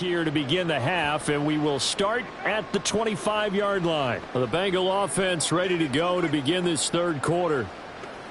here to begin the half, and we will start at the 25-yard line. The Bengal offense ready to go to begin this third quarter.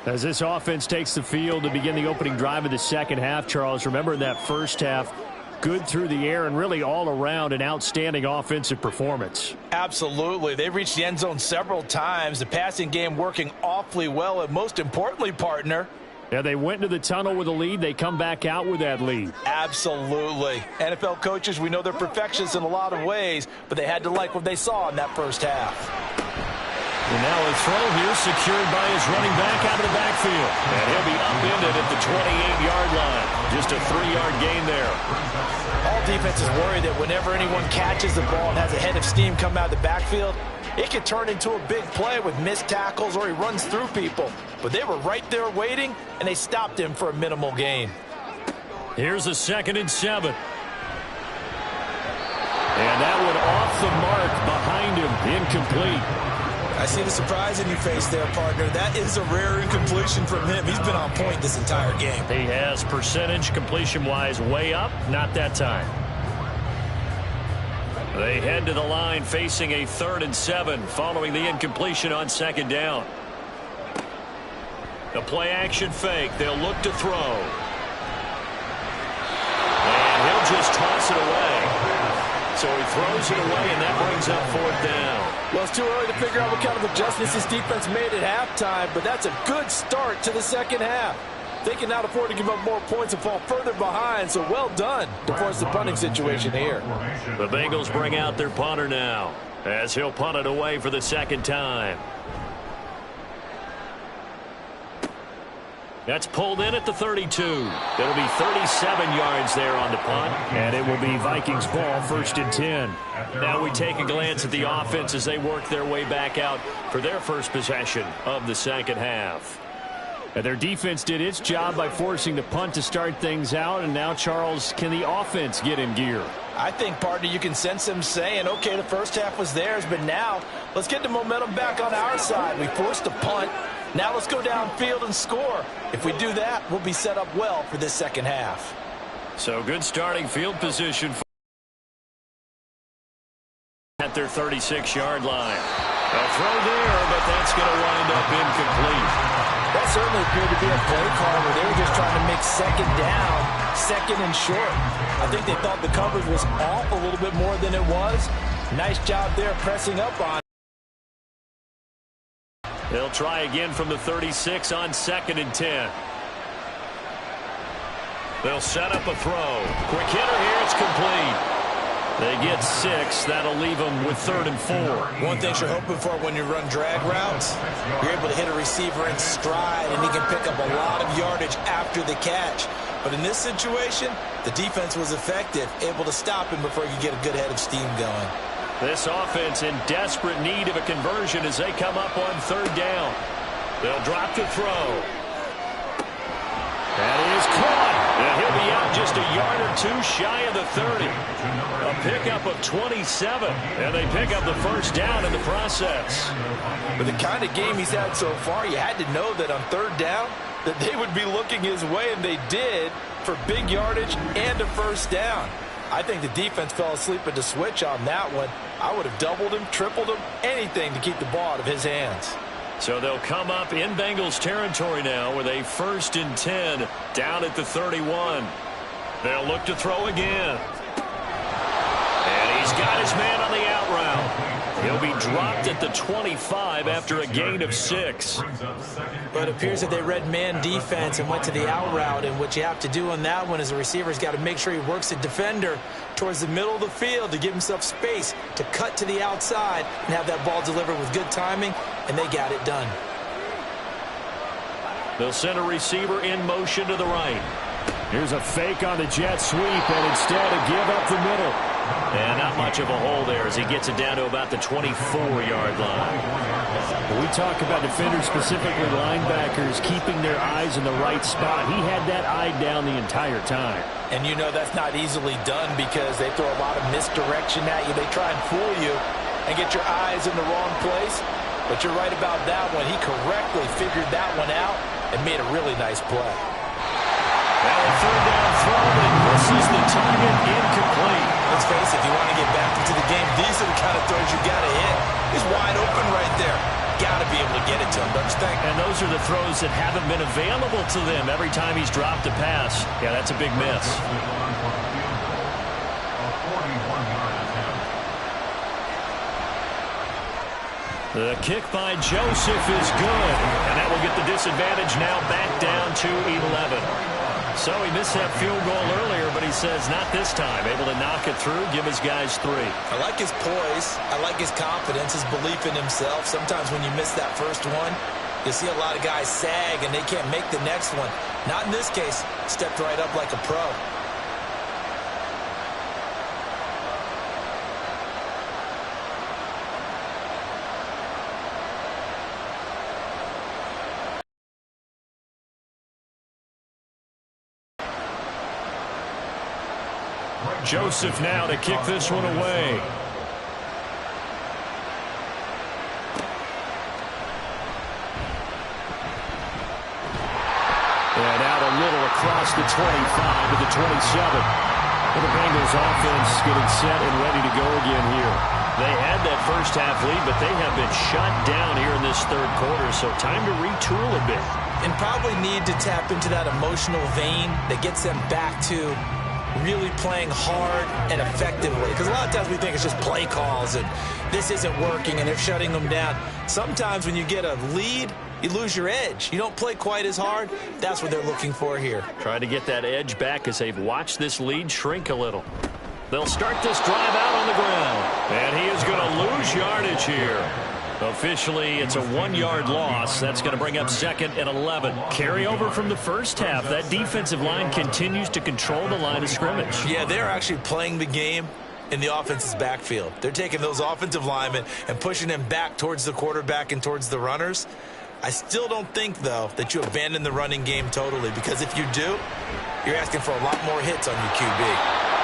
As this offense takes the field to begin the opening drive of the second half, Charles, remember in that first half, good through the air and really all around an outstanding offensive performance. Absolutely. They reached the end zone several times. The passing game working awfully well, and most importantly, partner, yeah, they went into the tunnel with a lead. They come back out with that lead. Absolutely. NFL coaches, we know they're perfectionists in a lot of ways, but they had to like what they saw in that first half. And now a throw here secured by his running back out of the backfield. And he'll be upended at the 28-yard line. Just a 3-yard gain there. All defenses worry that whenever anyone catches the ball and has a head of steam come out of the backfield, it could turn into a big play with missed tackles or he runs through people. But they were right there waiting, and they stopped him for a minimal gain. Here's a 2nd and 7. And that one off the mark behind him, incomplete. I see the surprise in your face there, partner. That is a rare incompletion from him. He's been on point this entire game. He has percentage completion-wise way up, not that time. They head to the line facing a 3rd and 7 following the incompletion on 2nd down. The play-action fake. They'll look to throw. And he'll just toss it away. So he throws it away, and that brings up 4th down. Well, it's too early to figure out what kind of adjustments this defense made at halftime, but that's a good start to the second half. They can now afford to give up more points and fall further behind, so well done to force the punting situation here. The Bengals bring out their punter now, as he'll punt it away for the 2nd time. That's pulled in at the 32. It'll be 37 yards there on the punt, and it will be Vikings ball, 1st and 10. Now we take a glance at the offense as they work their way back out for their first possession of the second half. And their defense did its job by forcing the punt to start things out, and now, Charles, can the offense get in gear? I think, partner, you can sense them saying, okay, the first half was theirs, but now let's get the momentum back on our side. We forced a punt. Now let's go downfield and score. If we do that, we'll be set up well for this second half. So good starting field position at their 36-yard line. A throw there, but that's going to wind up incomplete. That certainly appeared to be a play call where they were just trying to make 2nd down, 2nd and short. I think they thought the coverage was off a little bit more than it was. Nice job there pressing up on it. They'll try again from the 36 on 2nd and 10. They'll set up a throw. Quick hitter here, it's complete. They get 6. That'll leave them with 3rd and 4. One thing you're hoping for when you run drag routes, you're able to hit a receiver in stride, and he can pick up a lot of yardage after the catch. But in this situation, the defense was effective, able to stop him before you get a good head of steam going. This offense in desperate need of a conversion as they come up on 3rd down. They'll drop to throw. That is caught. And he'll be out just a yard or 2 shy of the 30. A pickup of 27. And they pick up the 1st down in the process. With the kind of game he's had so far, you had to know that on 3rd down that they would be looking his way, and they did, for big yardage and a 1st down. I think the defense fell asleep at the switch on that one. I would have doubled him, tripled him, anything to keep the ball out of his hands. So they'll come up in Bengals territory now with a 1st and 10 down at the 31. They'll look to throw again. And he's got his man on the out route. He'll be dropped at the 25 after a gain of 6. But it appears that they read man defense and went to the out route, and what you have to do on that one is the receiver's got to make sure he works the defender towards the middle of the field to give himself space to cut to the outside and have that ball delivered with good timing, and they got it done. They'll send a receiver in motion to the right. Here's a fake on the jet sweep, and instead a give up the middle. And not much of a hole there as he gets it down to about the 24-yard line. When we talk about defenders, specifically linebackers, keeping their eyes in the right spot, he had that eye down the entire time. And you know that's not easily done because they throw a lot of misdirection at you. They try and fool you and get your eyes in the wrong place. But you're right about that one. He correctly figured that one out and made a really nice play. Now a third down throw, but he misses the target, incomplete. Let's face it, if you want to get back into the game, these are the kind of throws you got to hit. He's wide open right there. Got to be able to get it to him, don't you think? And those are the throws that haven't been available to them every time he's dropped a pass. Yeah, that's a big miss. The kick by Joseph is good, and that will get the disadvantage now back down to 11. So he missed that field goal earlier, but he says not this time. Able to knock it through, give his guys 3. I like his poise. I like his confidence, his belief in himself. Sometimes when you miss that first one, you see a lot of guys sag and they can't make the next one. Not in this case. Stepped right up like a pro. Joseph now to kick this one away. And out a little across the 25 to the 27. Well, the Bengals offense getting set and ready to go again here. They had that first half lead, but they have been shut down here in this third quarter, so time to retool a bit. And probably need to tap into that emotional vein that gets them back to really playing hard and effectively. Because a lot of times we think it's just play calls and this isn't working and they're shutting them down. Sometimes when you get a lead, you lose your edge. You don't play quite as hard. That's what they're looking for here. Try to get that edge back as they've watched this lead shrink a little. They'll start this drive out on the ground. And he is going to lose yardage here. Officially, it's a 1-yard loss. That's going to bring up 2nd and 11. Carry over from the first half. That defensive line continues to control the line of scrimmage. Yeah, they're actually playing the game in the offense's backfield. They're taking those offensive linemen and pushing them back towards the quarterback and towards the runners. I still don't think, though, that you abandon the running game totally, because if you do, you're asking for a lot more hits on your QB.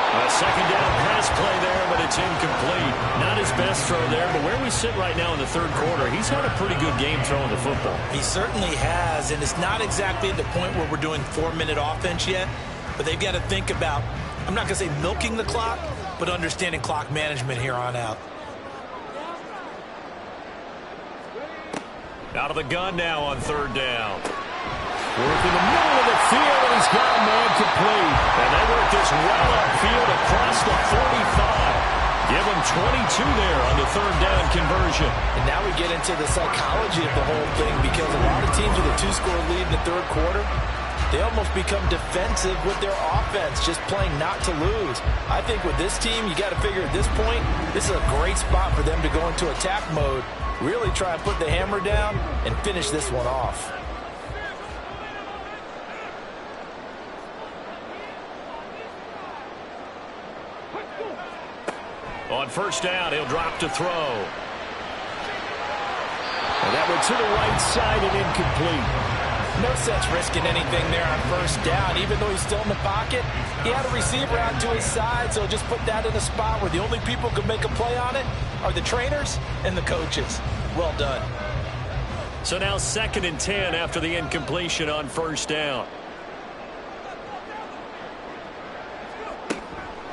A second down pass play there, but it's incomplete. Not his best throw there, but where we sit right now in the third quarter, he's had a pretty good game throwing the football. He certainly has, and it's not exactly at the point where we're doing 4-minute offense yet, but they've got to think about, I'm not going to say milking the clock, but understanding clock management here on out. Out of the gun now on third down. Work in the middle of the field, and he's got a man complete. And they work this well upfield across the 45. Give him 22 there on the third down conversion. And now we get into the psychology of the whole thing, because a lot of teams with a 2-score lead in the third quarter, they almost become defensive with their offense, just playing not to lose. I think with this team, you got to figure at this point, this is a great spot for them to go into attack mode, really try and put the hammer down and finish this one off. On first down, he'll drop to throw. And that went to the right side and incomplete. No sense risking anything there on first down. Even though he's still in the pocket, he had a receiver out to his side, so just put that in a spot where the only people who can make a play on it are the trainers and the coaches. Well done. So now 2nd and 10 after the incompletion on first down.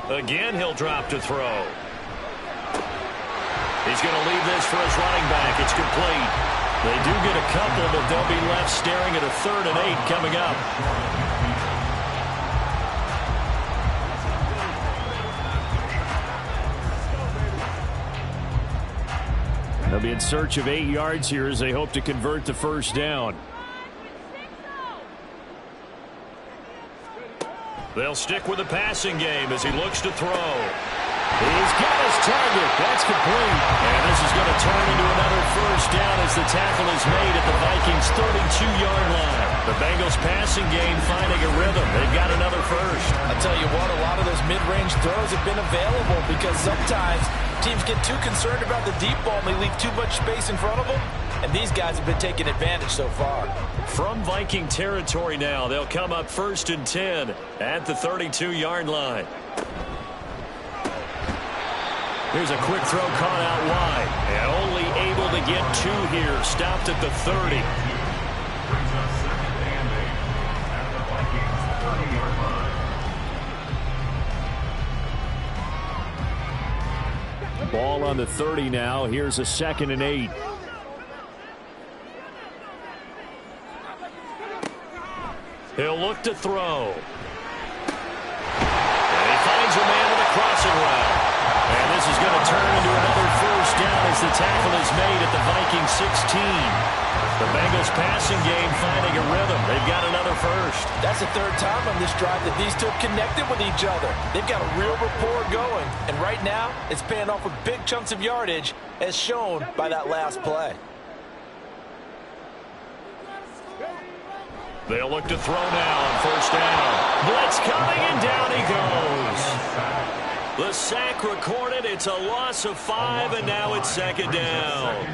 Again, he'll drop to throw. He's going to leave this for his running back. It's complete. They do get a couple, but they'll be left staring at a 3rd and 8 coming up. They'll be in search of 8 yards here as they hope to convert the first down. They'll stick with the passing game as he looks to throw. He's got his target. That's complete. And this is going to turn into another first down as the tackle is made at the Vikings' 32-yard line. The Bengals passing game finding a rhythm. They've got another first. I'll tell you what, a lot of those mid-range throws have been available because sometimes teams get too concerned about the deep ball and they leave too much space in front of them. And these guys have been taking advantage so far. From Viking territory now, they'll come up 1st and 10 at the 32-yard line. Here's a quick throw caught out wide. And only able to get 2 here. Stopped at the 30. on the 30 now. Here's a 2nd and 8. He'll look to throw. And he finds a man with a crossing route. And this is going to turn into another first down as the tackle is made at the Vikings 16. The Bengals passing game finding a rhythm. They've got another first. That's the 3rd time on this drive that these two have connected with each other. They've got a real rapport going. And right now, it's paying off with big chunks of yardage as shown by that last play. They'll look to throw now on first down. Blitz coming, and down he goes. The sack recorded. It's a loss of 5, and now it's 2nd down.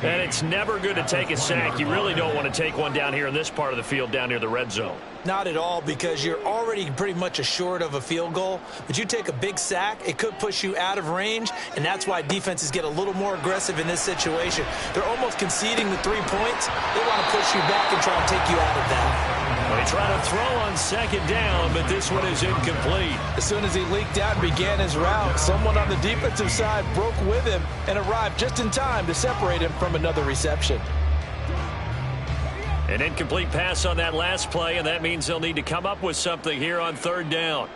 And it's never good to take a sack. You really don't want to take one down here in this part of the field, down near the red zone. Not at all, because you're already pretty much assured of a field goal. But you take a big sack, it could push you out of range, and that's why defenses get a little more aggressive in this situation. They're almost conceding the 3 points. They want to push you back and try and take you out of that. They try to throw on 2nd down, but this one is incomplete. As soon as he leaked out and began his route, someone on the defensive side broke with him and arrived just in time to separate him from another reception. An incomplete pass on that last play, and that means they'll need to come up with something here on 3rd down.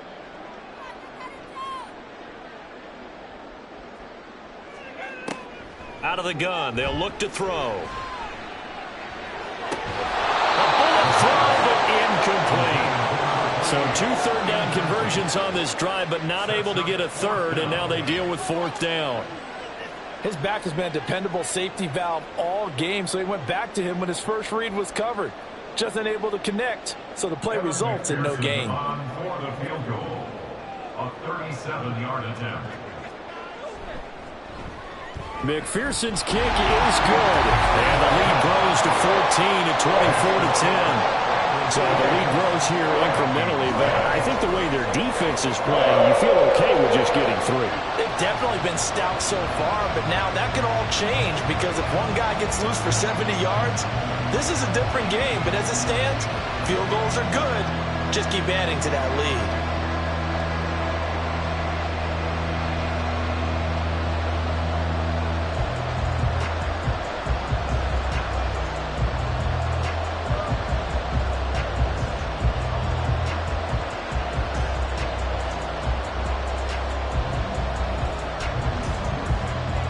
Out of the gun, they'll look to throw. A bullet throw, but incomplete. So 2 3rd down conversions on this drive, but not able to get a 3rd, and now they deal with 4th down. His back has been a dependable safety valve all game, so he went back to him when his first read was covered. Just unable to connect, so the play results in no gain. For the field goal, a 37-yard attempt. McPherson's kick is good, and the lead grows to 14 at 24-10. So the lead grows here incrementally, but I think the way their defense is playing, you feel okay with just getting 3. They've definitely been stout so far, but now that can all change because if one guy gets loose for 70 yards, this is a different game. But as it stands, field goals are good. Just keep adding to that lead.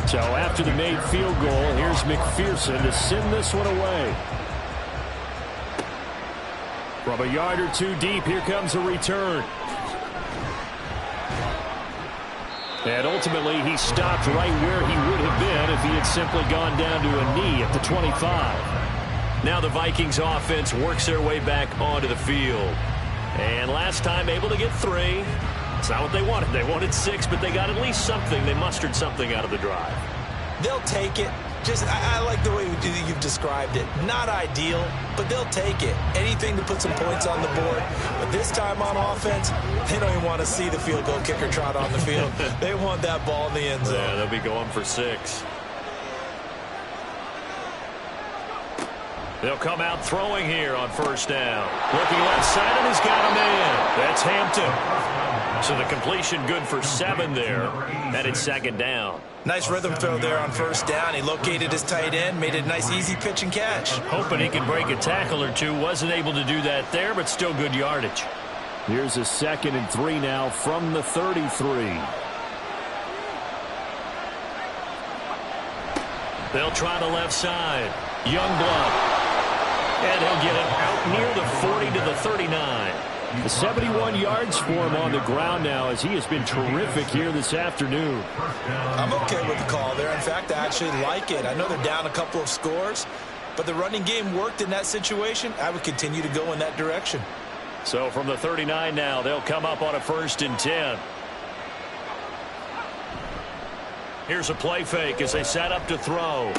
So after the made field goal, here's McPherson to send this one away. From a yard or 2 deep, here comes a return. And ultimately, he stopped right where he would have been if he had simply gone down to a knee at the 25. Now the Vikings offense works their way back onto the field. And last time able to get 3. It's not what they wanted. They wanted 6, but they got at least something. They mustered something out of the drive. They'll take it. I like the way you've described it. Not ideal, but they'll take it. Anything to put some points on the board. But this time on offense, they don't even want to see the field goal kicker trot on the field. They want that ball in the end zone. Yeah, they'll be going for 6. They'll come out throwing here on first down. Looking left side, and he's got a man. That's Hampton. So the completion good for 7 there. And it's 2nd down. Nice rhythm throw there on first down. He located his tight end, made a nice easy pitch and catch. Hoping he could break a tackle or 2. Wasn't able to do that there, but still good yardage. Here's a 2nd and 3 now from the 33. They'll try the left side. Youngblood. And he'll get it out near the 40 to the 39. 71 yards for him on the ground now as he has been terrific here this afternoon. I'm okay with the call there. In fact, I actually like it. I know they're down a couple of scores, but the running game worked in that situation. I would continue to go in that direction. So from the 39 now, they'll come up on a 1st and 10. Here's a play fake as they set up to throw.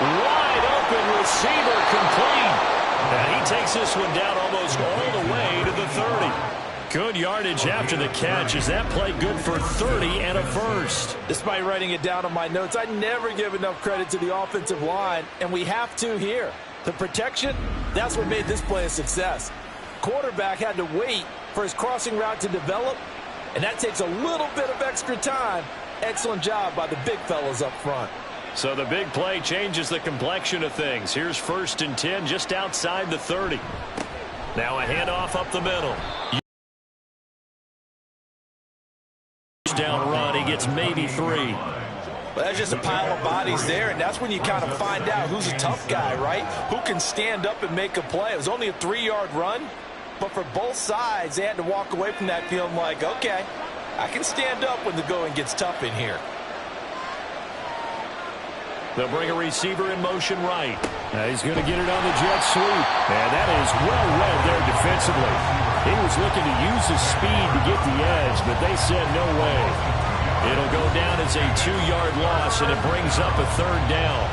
Wide open receiver complete. And he takes this one down almost all the way to the 30. Good yardage after the catch. Is that play good for 30 and a first? Despite writing it down on my notes, I never give enough credit to the offensive line, and we have to here. The protection, that's what made this play a success. Quarterback had to wait for his crossing route to develop, and that takes a little bit of extra time. Excellent job by the big fellas up front. So the big play changes the complexion of things. Here's 1st and 10 just outside the 30. Now a handoff up the middle. Down run. He gets maybe 3. Well, that's just a pile of bodies there, and that's when you kind of find out who's a tough guy, right? Who can stand up and make a play. It was only a 3-yard run, but for both sides, they had to walk away from that feeling like, okay, I can stand up when the going gets tough in here. They'll bring a receiver in motion right. He's going to get it on the jet sweep. And that is well read there defensively. He was looking to use his speed to get the edge, but they said no way. It'll go down as a 2-yard loss, and it brings up a 3rd down.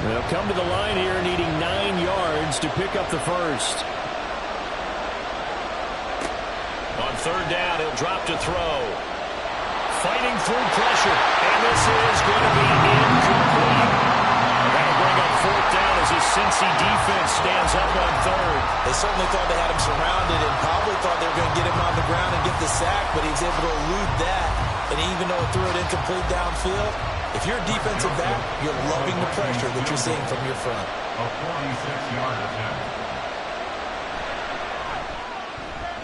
They'll come to the line here needing 9 yards to pick up the first. On 3rd down, he'll drop to throw. Fighting through pressure, and this is going to be incomplete. That'll bring up 4th down as his Cincy defense stands up on 3rd. They certainly thought they had him surrounded and probably thought they were going to get him on the ground and get the sack, but he was able to elude that. And even though it threw it incomplete downfield, if you're a defensive back, you're loving the pressure that you're seeing from your front. A 46-yard attempt.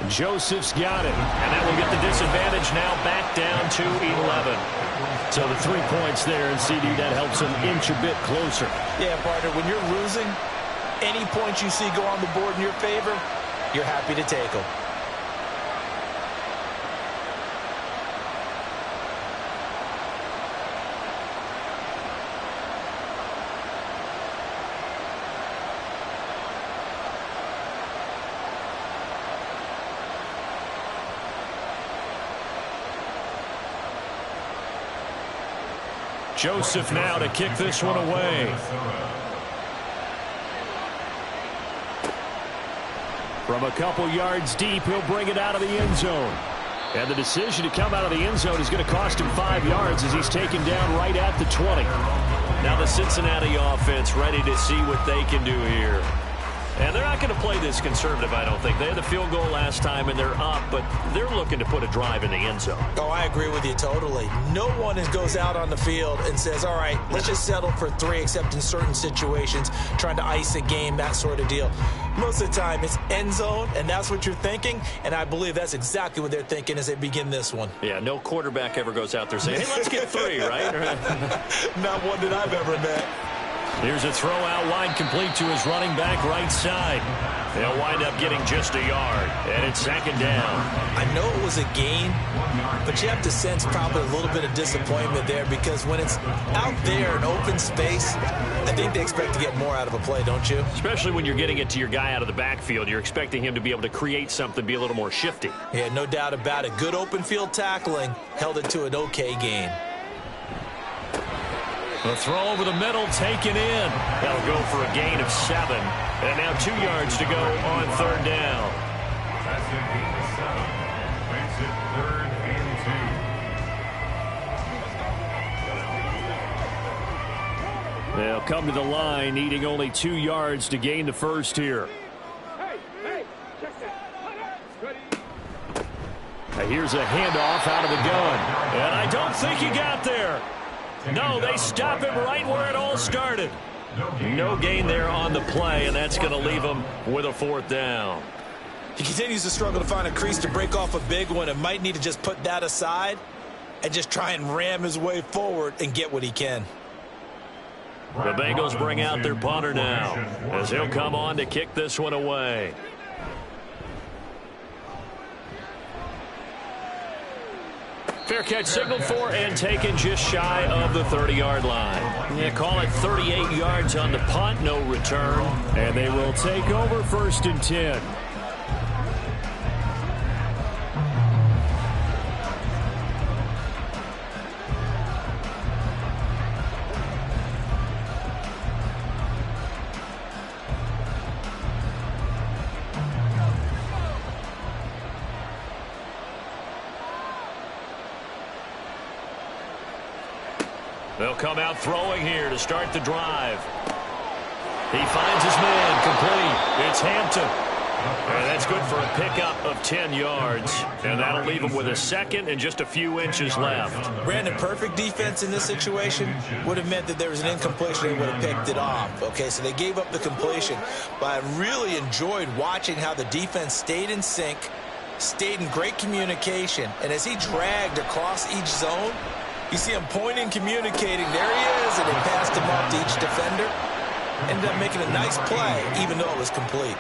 Joseph's got it, and that will get the disadvantage now back down to 11. So the 3 points there, and CD, that helps them inch a bit closer. Yeah, partner, when you're losing, any points you see go on the board in your favor, you're happy to take them. Joseph now to kick this one away. From a couple yards deep, he'll bring it out of the end zone. And the decision to come out of the end zone is going to cost him 5 yards as he's taken down right at the 20. Now the Cincinnati offense ready to see what they can do here. And they're not going to play this conservative, I don't think. They had the field goal last time, and they're up, but they're looking to put a drive in the end zone. Oh, I agree with you totally. No one goes out on the field and says, all right, let's just settle for 3, except in certain situations, trying to ice a game, that sort of deal. Most of the time, it's end zone, and that's what you're thinking, and I believe that's exactly what they're thinking as they begin this one. Yeah, no quarterback ever goes out there saying, hey, let's get 3, right? Not one that I've ever met. Here's a throw out wide complete to his running back right side. They'll wind up getting just a yard, and it's 2nd down. I know it was a gain, but you have to sense probably a little bit of disappointment there because when it's out there in open space, I think they expect to get more out of a play, don't you? Especially when you're getting it to your guy out of the backfield. You're expecting him to be able to create something, be a little more shifty. Yeah, no doubt about it. Good open field tackling held it to an okay gain. The throw over the middle, taken in. They'll go for a gain of 7. And now 2 yards to go on 3rd down. That's a gain of 7. Makes it 3rd and 2. They'll come to the line, needing only 2 yards to gain the first here. Here's a handoff out of the gun. And I don't think he got there. No, they stop him right where it all started. No gain there on the play, and that's going to leave him with a 4th down. He continues to struggle to find a crease to break off a big one and might need to just put that aside and just try and ram his way forward and get what he can. The Bengals bring out their punter now as he'll come on to kick this one away. Fair catch signaled for and taken just shy of the 30-yard line. Yeah, call it 38 yards on the punt, no return. And they will take over 1st and 10. They'll come out throwing here to start the drive. He finds his man complete. It's Hampton. And that's good for a pickup of 10 yards. And that'll leave him with a second and just a few inches left. Brandon, perfect defense in this situation would have meant that there was an incompletion. They would have picked it off. Okay, so they gave up the completion. But I really enjoyed watching how the defense stayed in sync, stayed in great communication. And as he dragged across each zone, you see him pointing, communicating. There he is, and they passed him off to each defender. Ended up making a nice play, even though it was complete.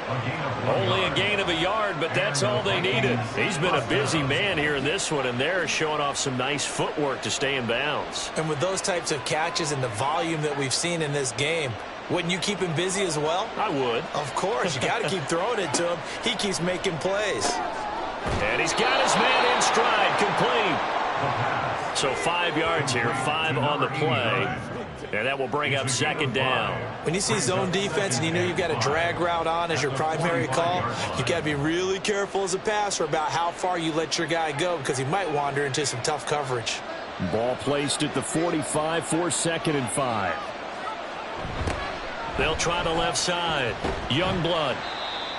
Only a gain of a yard, but that's all they needed. He's been a busy man here in this one, and they're showing off some nice footwork to stay in bounds. And with those types of catches and the volume that we've seen in this game, wouldn't you keep him busy as well? I would. Of course. You got to keep throwing it to him. He keeps making plays. And he's got his man in stride, complete. So 5 yards here, 5 on the play. And that will bring up second down. When you see zone defense and you know you've got a drag route on as your primary call, you got to be really careful as a passer about how far you let your guy go because he might wander into some tough coverage. Ball placed at the 45 for 2nd and 5. They'll try the left side. Youngblood.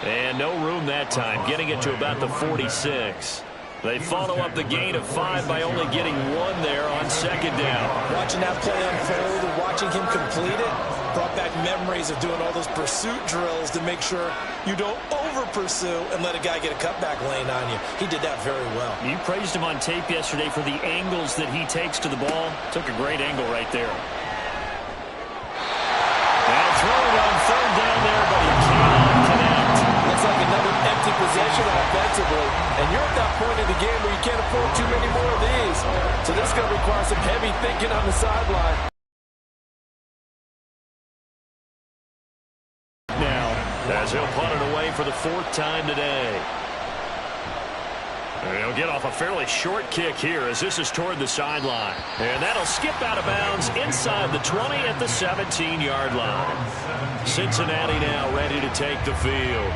And no room that time, getting it to about the 46. They follow up the gain of 5 by only getting 1 there on 2nd down. Watching that play unfold and watching him complete it brought back memories of doing all those pursuit drills to make sure you don't over-pursue and let a guy get a cutback lane on you. He did that very well. You praised him on tape yesterday for the angles that he takes to the ball. Took a great angle right there. Now throwing on 3rd down there, but he cannot connect. Looks like another empty possession offensively. And you're at that point in the game where you can't afford too many more of these. So this is going to require some heavy thinking on the sideline. Now, as he'll punt it away for the 4th time today. And he'll get off a fairly short kick here as this is toward the sideline. And that'll skip out of bounds inside the 20 at the 17-yard line. Cincinnati now ready to take the field.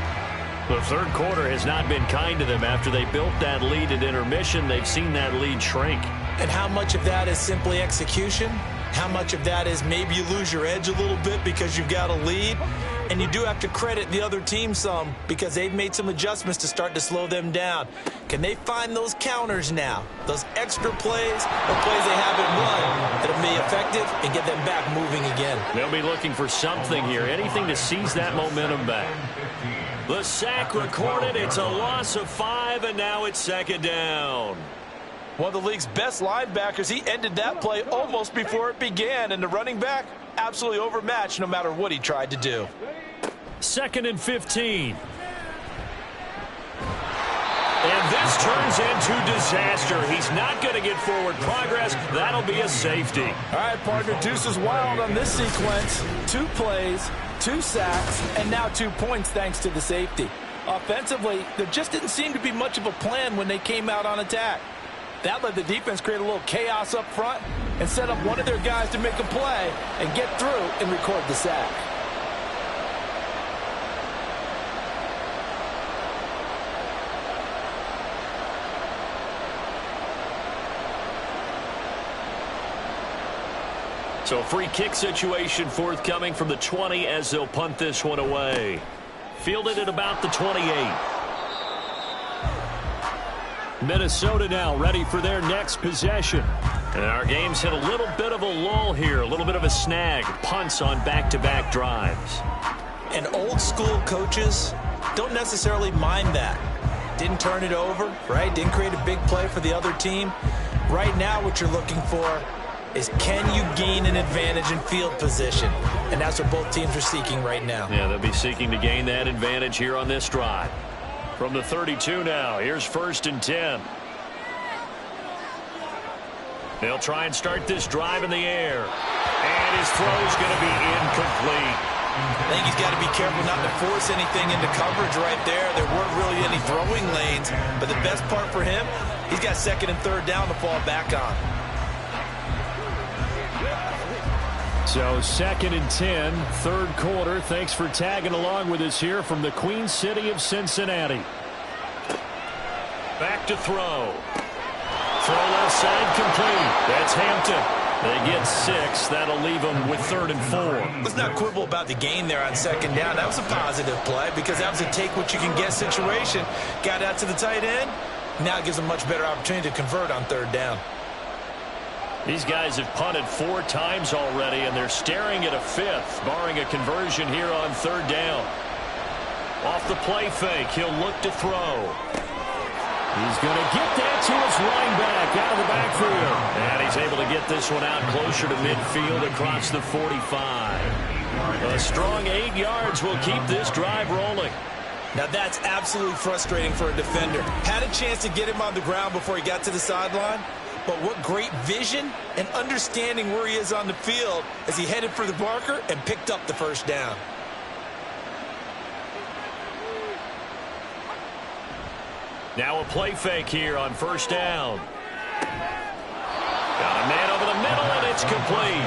The 3rd quarter has not been kind to them. After they built that lead at intermission, they've seen that lead shrink. And how much of that is simply execution? How much of that is maybe you lose your edge a little bit because you've got a lead? And you do have to credit the other team some because they've made some adjustments to start to slow them down. Can they find those counters now? Those extra plays or plays they haven't run that'll be effective and get them back moving again? They'll be looking for something here, anything to seize that momentum back. The sack recorded. It's a loss of 5, and now it's 2nd down. One of the league's best linebackers, he ended that play almost before it began, and the running back absolutely overmatched no matter what he tried to do. 2nd and 15. And this turns into disaster. He's not going to get forward progress. That'll be a safety. All right, partner, deuce is wild on this sequence. 2 plays, 2 sacks, and now 2 points thanks to the safety. Offensively, there just didn't seem to be much of a plan when they came out on attack. That let the defense create a little chaos up front and set up one of their guys to make a play and get through and record the sack. So free kick situation forthcoming from the 20 as they'll punt this one away. Fielded at about the 28. Minnesota now ready for their next possession. And our game's hit a little bit of a lull here, a little bit of a snag. Punts on back-to-back drives. And old school coaches don't necessarily mind that. Didn't turn it over, right? Didn't create a big play for the other team. Right now what you're looking for is can you gain an advantage in field position? And that's what both teams are seeking right now. Yeah, they'll be seeking to gain that advantage here on this drive. From the 32 now, here's 1st and 10. They'll try and start this drive in the air. And his throw's going to be incomplete. I think he's got to be careful not to force anything into coverage right there. There weren't really any throwing lanes. But the best part for him, he's got 2nd and 3rd down to fall back on. So 2nd and 10, 3rd quarter. Thanks for tagging along with us here from the Queen City of Cincinnati. Back to throw. Throw left side complete. That's Hampton. They get 6. That'll leave them with 3rd and 4. Let's not quibble about the gain there on 2nd down. That was a positive play because that was a take-what-you-can-get situation. Got out to the tight end. Now it gives them a much better opportunity to convert on 3rd down. These guys have punted 4 times already, and they're staring at a 5th, barring a conversion here on 3rd down. Off the play fake, he'll look to throw. He's going to get that to his running back out of the backfield. And he's able to get this one out closer to midfield across the 45. A strong 8 yards will keep this drive rolling. Now that's absolutely frustrating for a defender. Had a chance to get him on the ground before he got to the sideline, but what great vision and understanding where he is on the field as he headed for the marker and picked up the 1st down. Now a play fake here on 1st down. Got a man over the middle, and it's complete.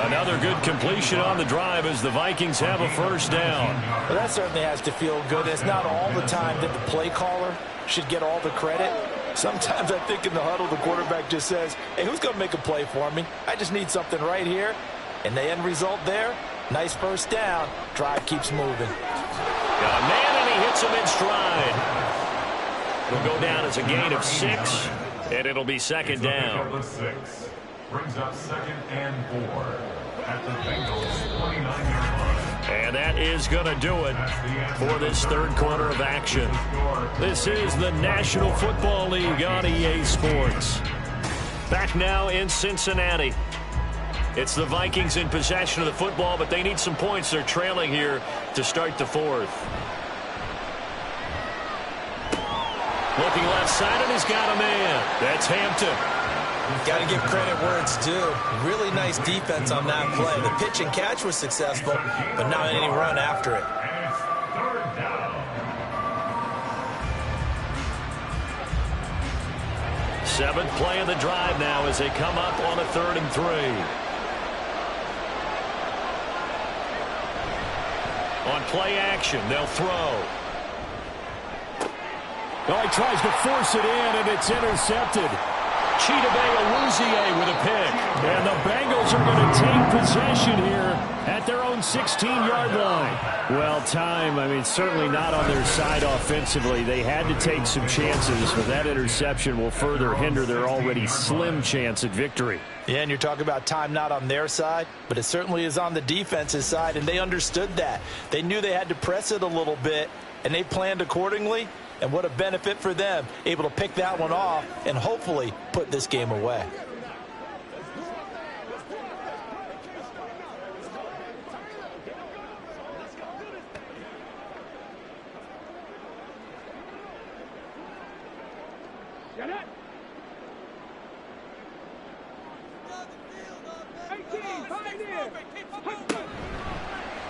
Another good completion on the drive as the Vikings have a 1st down. Well, that certainly has to feel good. It's not all the time that the play caller should get all the credit. Sometimes I think in the huddle, the quarterback just says, hey, who's going to make a play for me? I just need something right here. And the end result there, nice 1st down. Drive keeps moving. Got a man, and he hits him in stride. It'll go down as a gain of 6, and it'll be 2nd down. Brings up 2nd and 4 at the Bengals 29-yard line. And that is going to do it for this 3rd quarter of action. This is the National Football League on EA Sports. Back now in Cincinnati. It's the Vikings in possession of the football, but they need some points. They're trailing here to start the 4th. Looking left side, and he's got a man. That's Hampton. Got to give credit where it's due. Really nice defense on that play. The pitch and catch was successful, but not any run after it. And it's 3rd down. 7th play of the drive now as they come up on a 3rd and 3. On play action, they'll throw. Oh, he tries to force it in, and it's intercepted. Chidobe with a pick. And the Bengals are going to take possession here at their own 16-yard line. Well, certainly not on their side offensively. They had to take some chances, but that interception will further hinder their already slim chance at victory. Yeah, and you're talking about time not on their side, but it certainly is on the defense's side, and they understood that. They knew they had to press it a little bit, and they planned accordingly. And what a benefit for them, able to pick that one off and hopefully put this game away.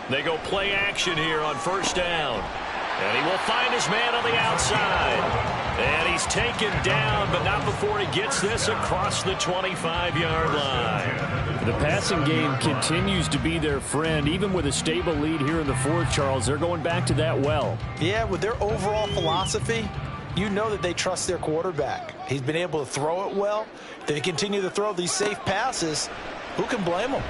They go play action here on 1st down. And he will find his man on the outside. And he's taken down, but not before he gets this across the 25-yard line. The passing game continues to be their friend. Even with a stable lead here in the 4th, Charles, they're going back to that well. Yeah, with their overall philosophy, you know that they trust their quarterback. He's been able to throw it well. They continue to throw these safe passes. Who can blame them?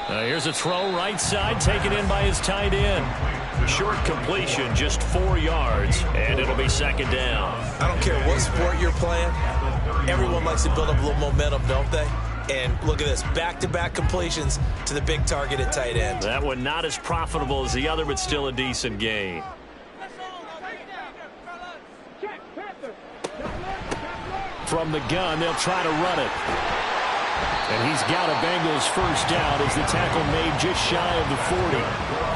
Here's a throw right side, taken in by his tight end. Short completion, just 4 yards, and it'll be 2nd down. I don't care what sport you're playing. Everyone likes to build up a little momentum, don't they? And look at this, back-to-back completions to the big target at tight end. That one not as profitable as the other, but still a decent gain. From the gun, they'll try to run it. And he's got a Bengals 1st down as the tackle made just shy of the 40.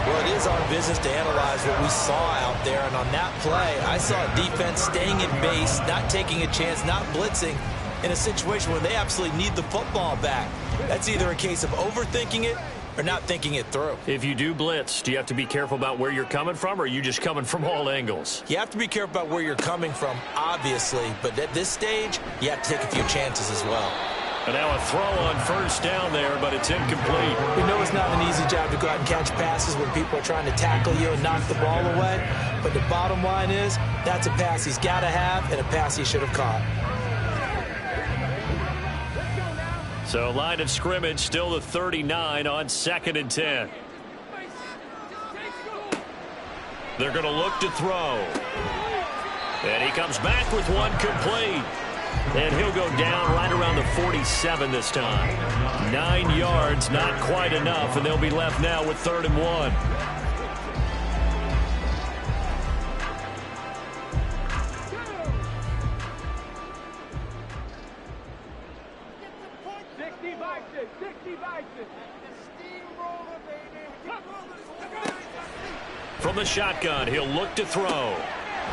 Well, it is our business to analyze what we saw out there. And on that play, I saw a defense staying in base, not taking a chance, not blitzing in a situation where they absolutely need the football back. That's either a case of overthinking it or not thinking it through. If you do blitz, do you have to be careful about where you're coming from, or are you just coming from all angles? You have to be careful about where you're coming from, obviously. But at this stage, you have to take a few chances as well. And now a throw on 1st down there, but it's incomplete. We know it's not an easy job to go out and catch passes when people are trying to tackle you and knock the ball away. But the bottom line is, that's a pass he's got to have and a pass he should have caught. So line of scrimmage still the 39 on 2nd and 10. They're going to look to throw. And he comes back with one complete. And he'll go down right around the 47 this time. 9 yards, not quite enough, and they'll be left now with 3rd and 1. From the shotgun, he'll look to throw.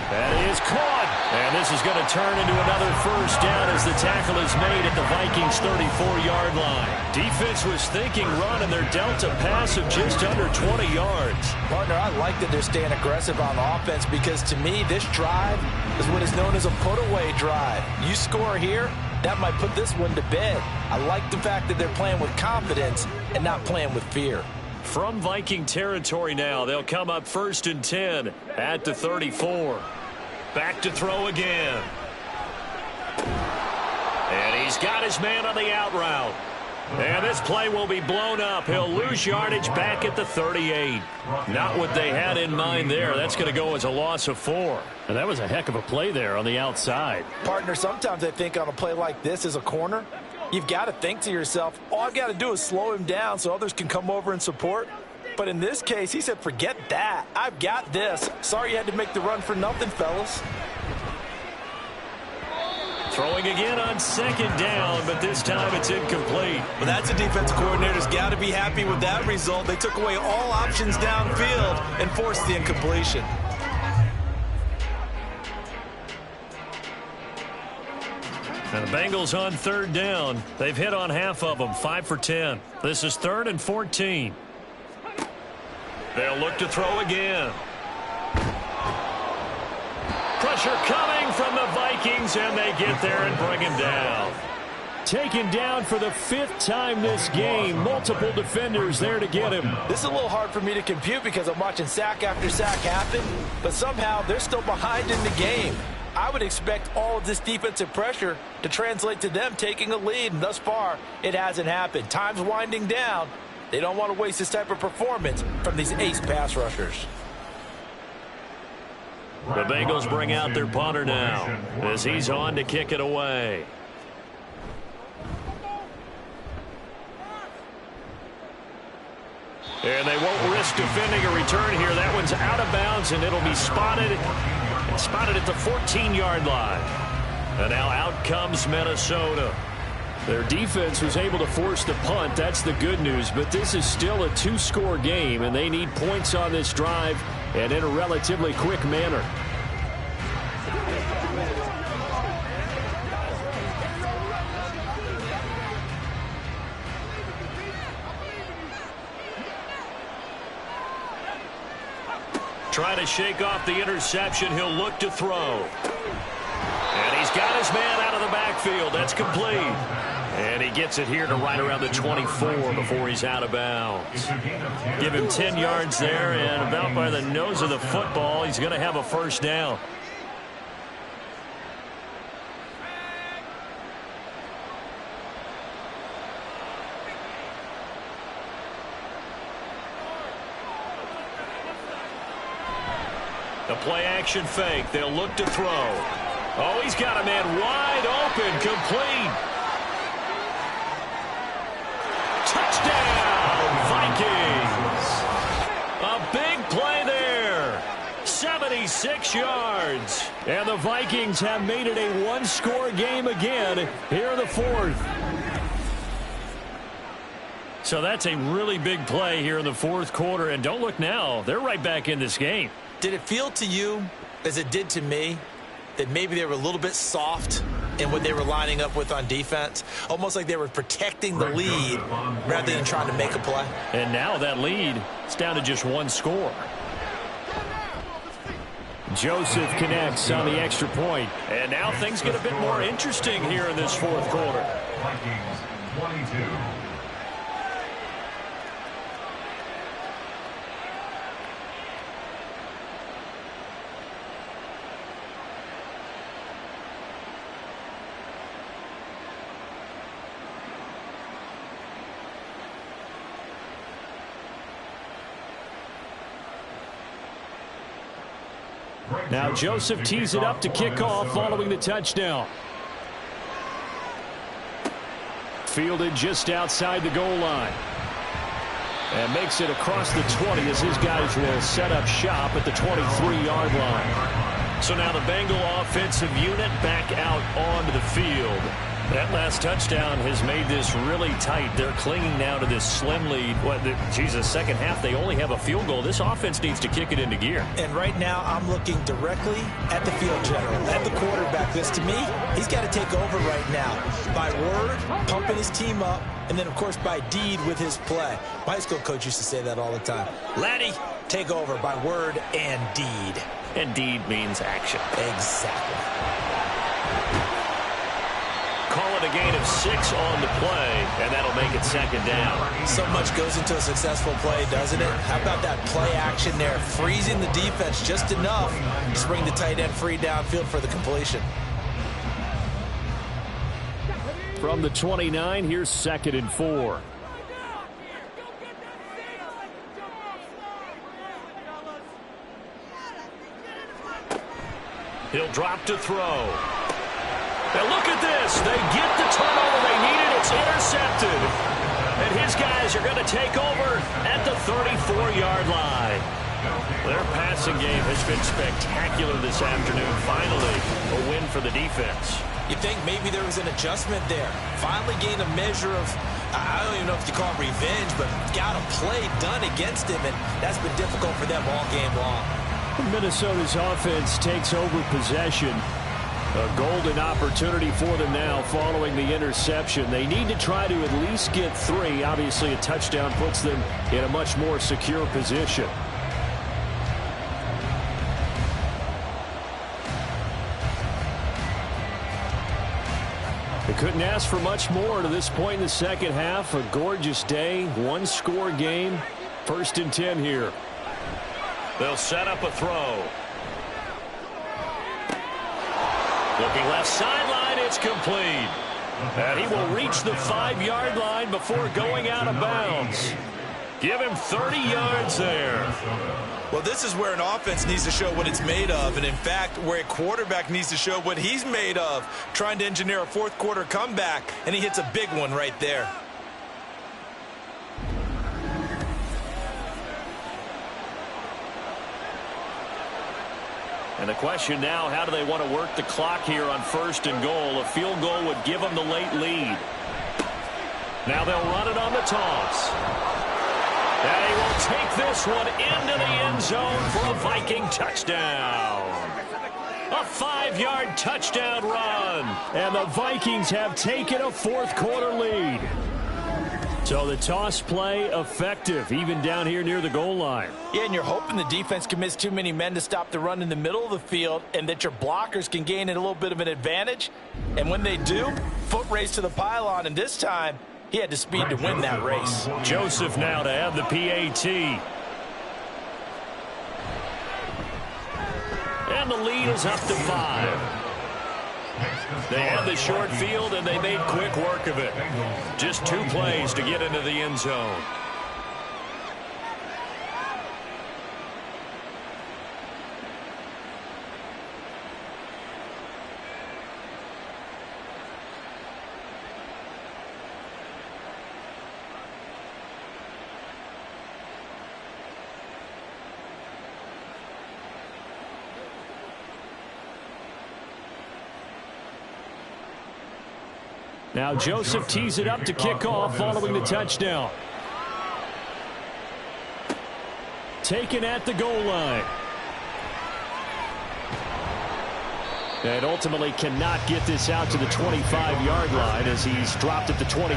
That is caught. And this is going to turn into another first down as the tackle is made at the Vikings' 34-yard line. Defense was thinking run, and they're dealt a pass of just under 20 yards. Partner, I like that they're staying aggressive on offense because, to me, this drive is what is known as a put-away drive. You score here, that might put this one to bed. I like the fact that they're playing with confidence and not playing with fear. From Viking territory now, they'll come up 1st and 10 at the 34. Back to throw again. And he's got his man on the out route. And this play will be blown up. He'll lose yardage back at the 38. Not what they had in mind there. That's going to go as a loss of 4. And that was a heck of a play there on the outside. Partner, sometimes I think on a play like this as a corner, you've got to think to yourself, all I've got to do is slow him down so others can come over and support. But in this case, he said, forget that. I've got this. Sorry you had to make the run for nothing, fellas. Throwing again on 2nd down, but this time it's incomplete. Well, that's a defensive coordinator's got to be happy with that result. They took away all options downfield and forced the incompletion. And the Bengals on 3rd down. They've hit on half of them, 5 for 10. This is 3rd and 14. They'll look to throw again. Pressure coming from the Vikings, and they get there and bring him down. Taken down for the 5th time this game. Multiple defenders there to get him. This is a little hard for me to compute because I'm watching sack after sack happen, but somehow they're still behind in the game. I would expect all of this defensive pressure to translate to them taking a lead, and thus far, it hasn't happened. Time's winding down. They don't want to waste this type of performance from these ace pass rushers. The Bengals bring out their punter now as he's on to kick it away. And they won't risk defending a return here. That one's out of bounds, and it'll be spotted at the 14-yard line. And now out comes Minnesota. Their defense was able to force the punt. That's the good news. But this is still a 2-score game, and they need points on this drive and in a relatively quick manner. Trying to shake off the interception. He'll look to throw. And he's got his man out of the backfield. That's complete. And he gets it here to right around the 24 before he's out of bounds. Give him 10 yards there, and about by the nose of the football, he's going to have a first down. The play-action fake. They'll look to throw. Oh, he's got a man wide open, complete. Touchdown, Vikings. A big play there. 76 yards. And the Vikings have made it a one-score game again here in the fourth. So that's a really big play here in the fourth quarter. And don't look now. They're right back in this game. Did it feel to you, as it did to me, that maybe they were a little bit soft in what they were lining up with on defense? Almost like they were protecting the lead rather than trying to make a play. And now that lead is down to just one score. Joseph connects on the extra point. And now things get a bit more interesting here in this fourth quarter. Vikings 22. Now Joseph tees it up to kick off following the touchdown. Fielded just outside the goal line. And makes it across the 20 as his guys will set up shop at the 23-yard line. So now the Bengal offensive unit back out onto the field. That last touchdown has made this really tight. They're clinging now to this slim lead. Second half, they only have a field goal. This offense needs to kick it into gear. And right now, I'm looking directly at the field general, at the quarterback. Because to me, he's got to take over right now. By word, pumping his team up, and then, of course, by deed with his play. My high school coach used to say that all the time. Laddie, take over by word and deed. And deed means action. Exactly. Call it a gain of 6 on the play, and that'll make it second down. So much goes into a successful play, doesn't it? How about that play action there, freezing the defense just enough to bring the tight end free downfield for the completion. From the 29, here's 2nd and 4. He'll drop to throw. Now look at this. They get the turnover they needed. It's intercepted. And his guys are going to take over at the 34-yard line. Their passing game has been spectacular this afternoon. Finally, a win for the defense. You think maybe there was an adjustment there. Finally gained a measure of, I don't even know if you call it revenge, but got a play done against him, and that's been difficult for them all game long. Minnesota's offense takes over possession. A golden opportunity for them now following the interception. They need to try to at least get 3. Obviously, a touchdown puts them in a much more secure position. They couldn't ask for much more to this point in the second half. A gorgeous day, one-score game. 1st and 10 here. They'll set up a throw. Looking left sideline, it's complete. And he will reach the 5-yard line before going out of bounds. Give him 30 yards there. Well, this is where an offense needs to show what it's made of. And, in fact, where a quarterback needs to show what he's made of, trying to engineer a fourth-quarter comeback. And he hits a big one right there. And the question now, how do they want to work the clock here on 1st and goal? A field goal would give them the late lead. Now they'll run it on the toss. And he will take this one into the end zone for a Viking touchdown. A 5-yard touchdown run. And the Vikings have taken a 4th-quarter lead. So the toss play effective, even down here near the goal line. Yeah, and you're hoping the defense can miss too many men to stop the run in the middle of the field and that your blockers can gain a little bit of an advantage. And when they do, foot race to the pylon, and this time he had the speed to win that race. Joseph now to have the PAT. And the lead is up to 5. They had the short field, and they made quick work of it. Just 2 plays to get into the end zone. Now Joseph tees it up to kick off following the touchdown. Taken at the goal line. And ultimately cannot get this out to the 25-yard line as he's dropped at the 23.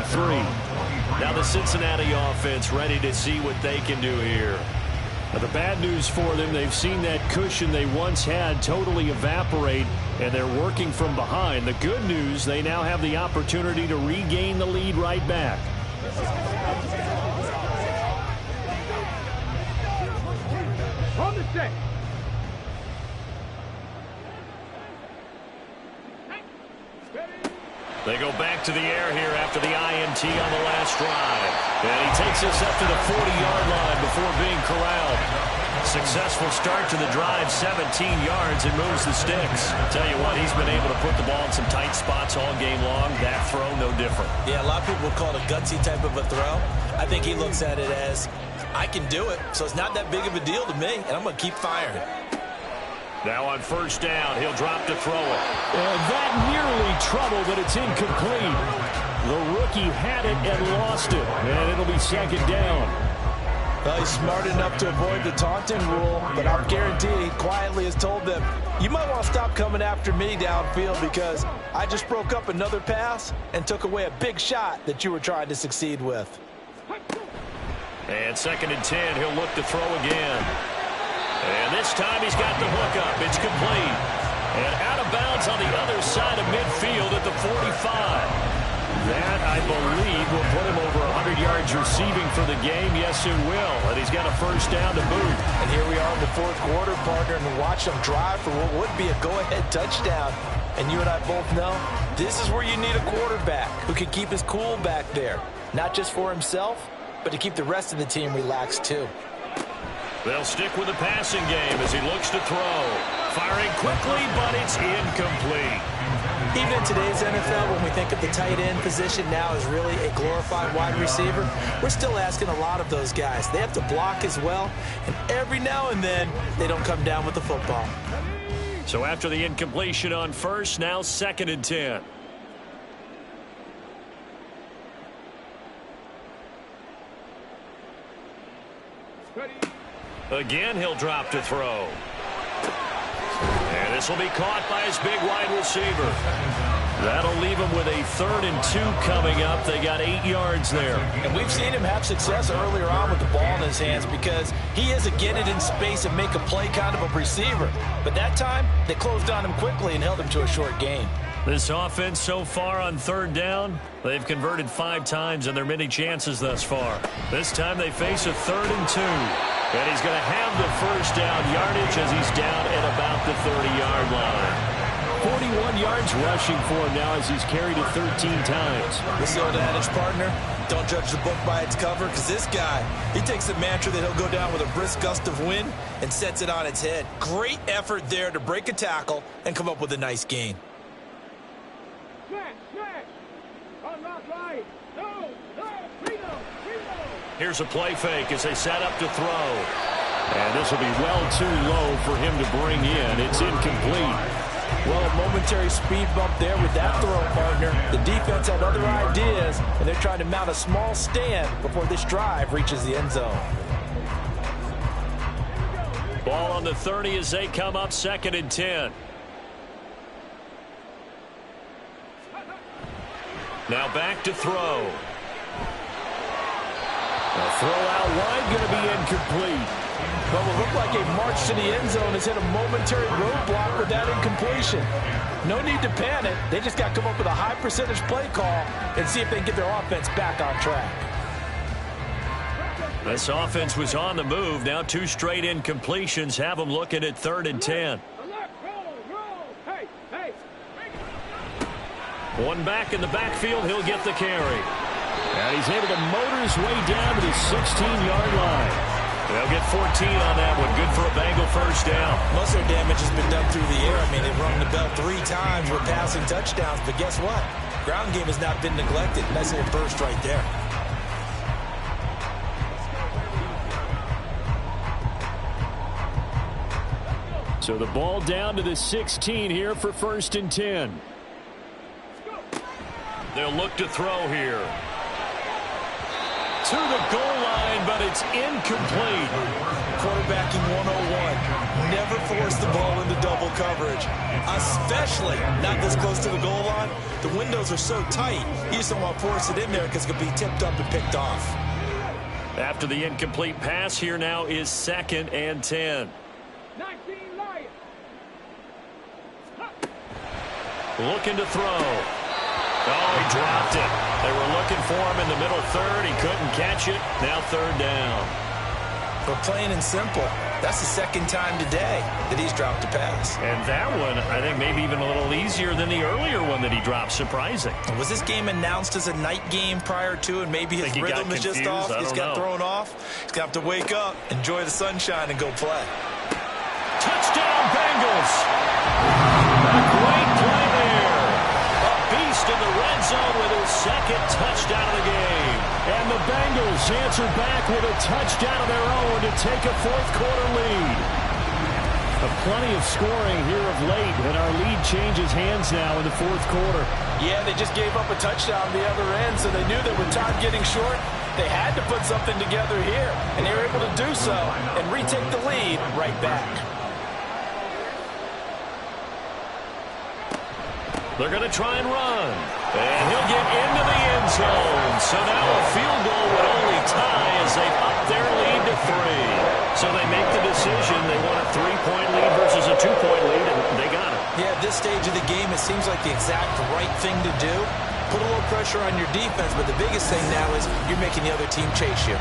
Now the Cincinnati offense ready to see what they can do here. Now the bad news for them, they've seen that cushion they once had totally evaporate, and they're working from behind. The good news, they now have the opportunity to regain the lead right back. On the set. They go back to the air here after the INT on the last drive. And he takes us up to the 40-yard line before being corralled. successful start to the drive, 17 yards, and moves the sticks. Tell you what, he's been able to put the ball in some tight spots all game long. That throw, no different. Yeah, a lot of people would call it a gutsy type of a throw. I think he looks at it as, I can do it, so it's not that big of a deal to me, and I'm going to keep firing. Now on first down, he'll drop to throw it. And that nearly trouble, but it's incomplete. The rookie had it and lost it, and it'll be second down. Well, he's smart enough to avoid the taunting rule, but I'll guarantee he quietly has told them, you might want to stop coming after me downfield because I just broke up another pass and took away a big shot that you were trying to succeed with. And second and 10, he'll look to throw again. And this time he's got the hook up. It's complete. And out of bounds on the other side of midfield at the 45. That, I believe, will put him over 100 yards receiving for the game. Yes, it will. And he's got a first down to boot. And here we are in the fourth quarter, partner, and watch him drive for what would be a go-ahead touchdown. And you and I both know this is where you need a quarterback who can keep his cool back there. Not just for himself, but to keep the rest of the team relaxed, too. They'll stick with the passing game as he looks to throw. Firing quickly, but it's incomplete. Even in today's NFL, when we think of the tight end position now as really a glorified wide receiver, we're still asking a lot of those guys. They have to block as well, and every now and then, they don't come down with the football. So after the incompletion on first, now second and 10. Again, he'll drop to throw. And this will be caught by his big wide receiver. That'll leave him with a 3rd and 2 coming up. They got 8 yards there. And we've seen him have success earlier on with the ball in his hands because he is a get it in space and make a play kind of a receiver. But that time, they closed on him quickly and held him to a short gain. This offense so far on 3rd down, they've converted 5 times in their many chances thus far. This time they face a 3rd and 2. And he's going to have the first down yardage as he's down at about the 30-yard line. 41 yards rushing for him now as he's carried it 13 times. This is the old adage, partner. Don't judge the book by its cover, because this guy, he takes the mantra that he'll go down with a brisk gust of wind and sets it on its head. Great effort there to break a tackle and come up with a nice gain. Here's a play fake as they set up to throw. And this will be well too low for him to bring in. It's incomplete. Well, a momentary speed bump there with that throw, partner. The defense had other ideas, and they're trying to mount a small stand before this drive reaches the end zone. Ball on the 30 as they come up, 2nd and 10. Now back to throw. A throw out wide, going to be incomplete. But what looked like a march to the end zone has hit a momentary roadblock with that incompletion. No need to panic. They just got to come up with a high percentage play call and see if they can get their offense back on track. This offense was on the move. Now 2 straight incompletions have them looking at 3rd and 10. One back in the backfield. He'll get the carry. And he's able to motor his way down to the 16-yard line. They'll get 14 on that one. Good for a Bengal first down. Most of their damage has been done through the air. I mean, they've rung the bell 3 times with passing touchdowns. But guess what? Ground game has not been neglected. Nice little burst right there. So the ball down to the 16 here for 1st and 10. They'll look to throw here. To the goal line, but it's incomplete. Quarterbacking 101. Never force the ball into double coverage, especially not this close to the goal line. The windows are so tight, you just don't want to force it in there because it could be tipped up and picked off. After the incomplete pass, here now is 2nd and 10. 19 Lions. Looking to throw. Oh, he dropped it. They were looking for him in the middle 3rd. He couldn't catch it. Now 3rd down. But plain and simple, That's the second time today that he's dropped a pass. And that one, I think, maybe even a little easier than the earlier one that he dropped. Surprising. Was this game announced as a night game prior to, and maybe his rhythm is just off? He's got thrown off. He's going to have to wake up, enjoy the sunshine, and go play. Touchdown, Bengals. A great play there. A beast in the red zone with his second touchdown of the game. And the Bengals answer back with a touchdown of their own to take a fourth-quarter lead. Plenty of scoring here of late, and our lead changes hands now in the fourth quarter. Yeah, they just gave up a touchdown on the other end, so they knew that with time getting short, they had to put something together here, and they were able to do so and retake the lead right back. They're going to try and run. And he'll get into the end zone. So now a field goal would only tie as they've upped their lead to 3. So they make the decision. They want a 3-point lead versus a 2-point lead, and they got it. Yeah, at this stage of the game, it seems like the exact right thing to do. Put a little pressure on your defense, but the biggest thing now is you're making the other team chase you.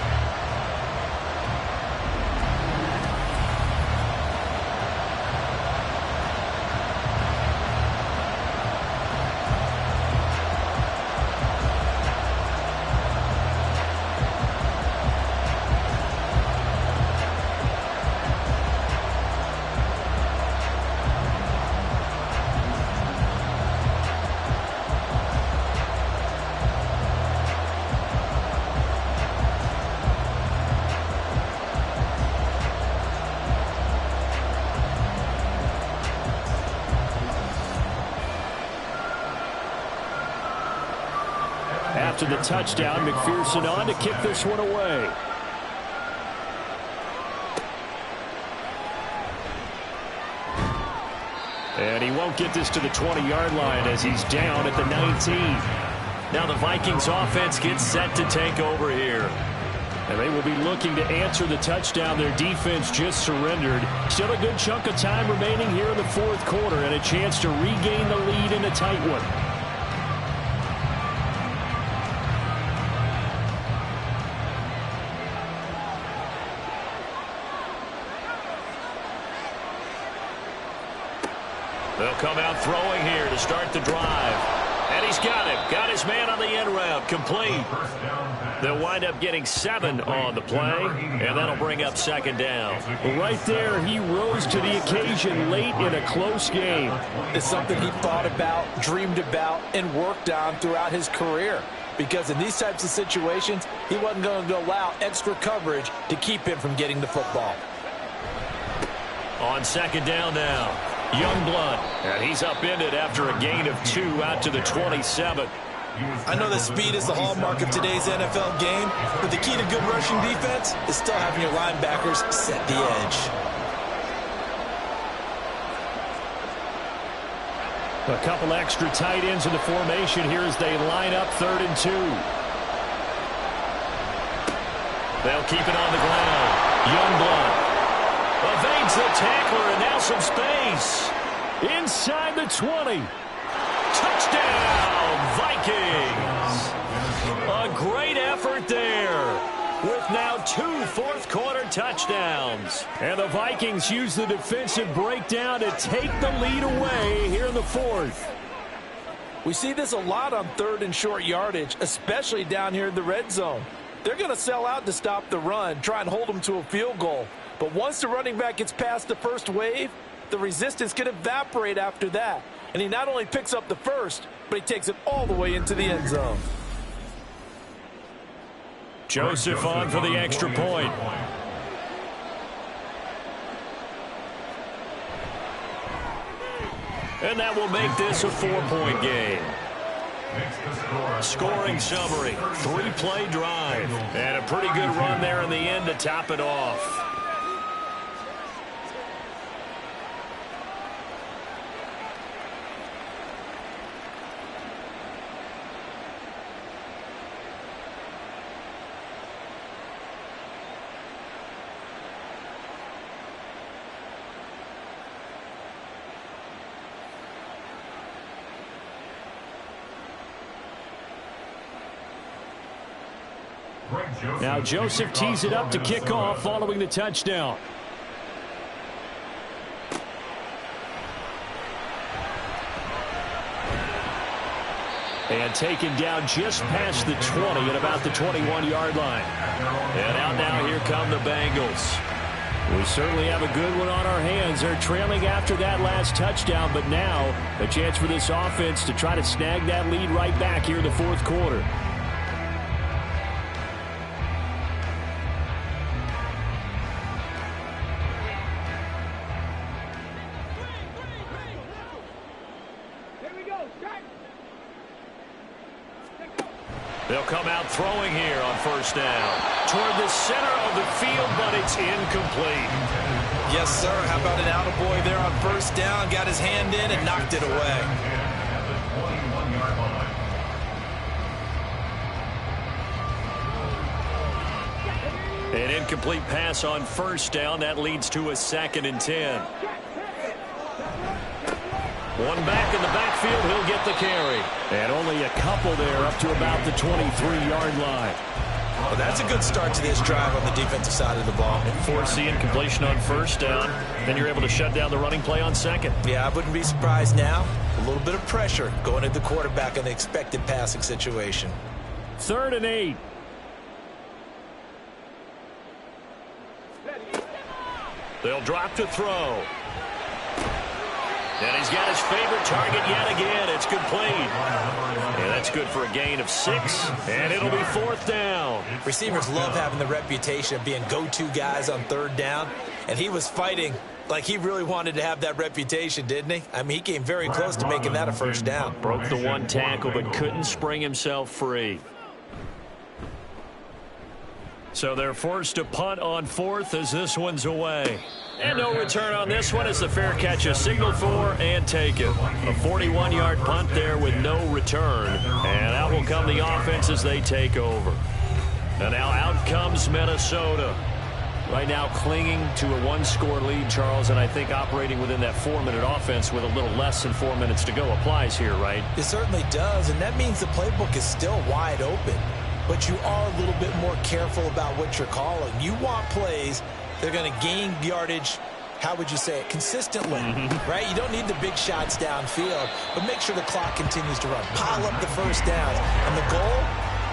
After the touchdown, McPherson on to kick this one away. And he won't get this to the 20-yard line as he's down at the 19. Now the Vikings offense gets set to take over here. And they will be looking to answer the touchdown their defense just surrendered. Still a good chunk of time remaining here in the fourth quarter and a chance to regain the lead in a tight one. They'll come out throwing here to start the drive. And he's got him. Got his man on the end route. Complete. They'll wind up getting 7 on the play, and that'll bring up second down. Well, right there, he rose to the occasion late in a close game. It's something he thought about, dreamed about, and worked on throughout his career. Because in these types of situations, he wasn't going to allow extra coverage to keep him from getting the football. On second down now. Youngblood, and he's upended after a gain of 2 out to the 27. I know that speed is the hallmark of today's NFL game, but the key to good rushing defense is still having your linebackers set the edge. A couple extra tight ends in the formation here as they line up 3rd and 2. They'll keep it on the ground. Youngblood evades the tackler, and now some space. Inside the 20. Touchdown, Vikings. A great effort there with now 2 fourth-quarter touchdowns. And the Vikings use the defensive breakdown to take the lead away here in the fourth. We see this a lot on 3rd and short yardage, especially down here in the red zone. They're going to sell out to stop the run, try and hold them to a field goal. But once the running back gets past the first wave, the resistance can evaporate after that. And he not only picks up the first, but he takes it all the way into the end zone. Joseph on for the extra point. And that will make this a 4-point game. Scoring summary, 3-play drive. And a pretty good run there in the end to top it off. Now Joseph tees it up to kick off following the touchdown. And taken down just past the 20 at about the 21-yard line. And out now, here come the Bengals. We certainly have a good one on our hands. They're trailing after that last touchdown, but now a chance for this offense to try to snag that lead right back here in the fourth quarter. They'll come out throwing here on first down. Toward the center of the field, but it's incomplete. Yes, sir. How about an attaboy there on first down? Got his hand in and knocked it away. An incomplete pass on first down. That leads to a 2nd and 10. One back in the backfield. He'll get the carry. And only a couple there up to about the 23-yard line. Well, that's a good start to this drive on the defensive side of the ball. Force the incompletion on first down. Then you're able to shut down the running play on second. Yeah, I wouldn't be surprised now. A little bit of pressure going at the quarterback in the expected passing situation. 3rd and 8. They'll drop to throw. And he's got his favorite target yet again. It's complete. And that's good for a gain of 6. And it'll be 4th down. Receivers love having the reputation of being go-to guys on 3rd down. And he was fighting like he really wanted to have that reputation, didn't he? I mean, he came very close to making that a first down. Broke the one tackle, but couldn't spring himself free. So they're forced to punt on 4th as this one's away. And no return on this one as the fair catch is signaled for and taken. A 41-yard punt there with no return. And out will come the offense as they take over. And now out comes Minnesota. Right now clinging to a 1-score lead, Charles, and I think operating within that 4-minute offense with a little less than 4 minutes to go applies here, right? It certainly does, and that means the playbook is still wide open. But you are a little bit more careful about what you're calling. You want plays that are going to gain yardage, how would you say it, consistently, right? You don't need the big shots downfield, but make sure the clock continues to run. Pile up the first downs. And the goal,